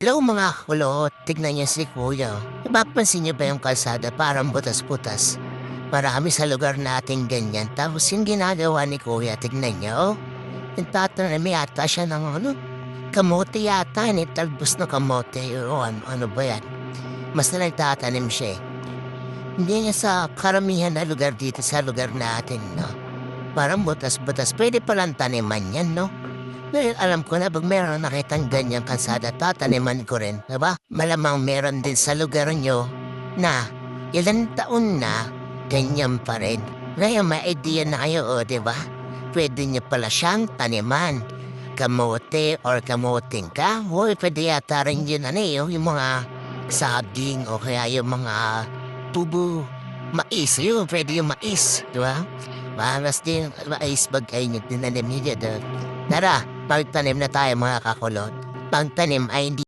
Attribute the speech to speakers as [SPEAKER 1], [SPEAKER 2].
[SPEAKER 1] Hello mga kulot, tignan niyo si Kuya. Napapansin niyo ba yung kalsada parang butas-butas? Marami sa lugar natin ganyan. Tapos yung ginagawa ni Kuya, tignan niyo. Nagtatanim yata siya ng kamote yata. Talbos na kamote. O ano ba yan? Mas na nagtatanim siya eh. Hindi niya sa karamihan na lugar dito sa lugar natin, no? Parang butas-butas. Pwede palang taniman yan, no? Ngayon alam ko na pag meron nakitang ganyang kalsada, tataniman ko rin, diba? Malamang meron din sa lugar nyo na ilang taon na ganyan pa rin. Ngayon may idea na kayo, diba? Pwede nyo pala siyang taniman. Kamote or kamoting kahoy, pwede yata rin yun yung mga saging o kaya yung mga tubo. Mais yun, pwede yung mais, diba? Maras din, mais bagay nyo tinanim nyo dyan. Tara, pagtanim na tayo mga kakulot. Pagtanim ay hindi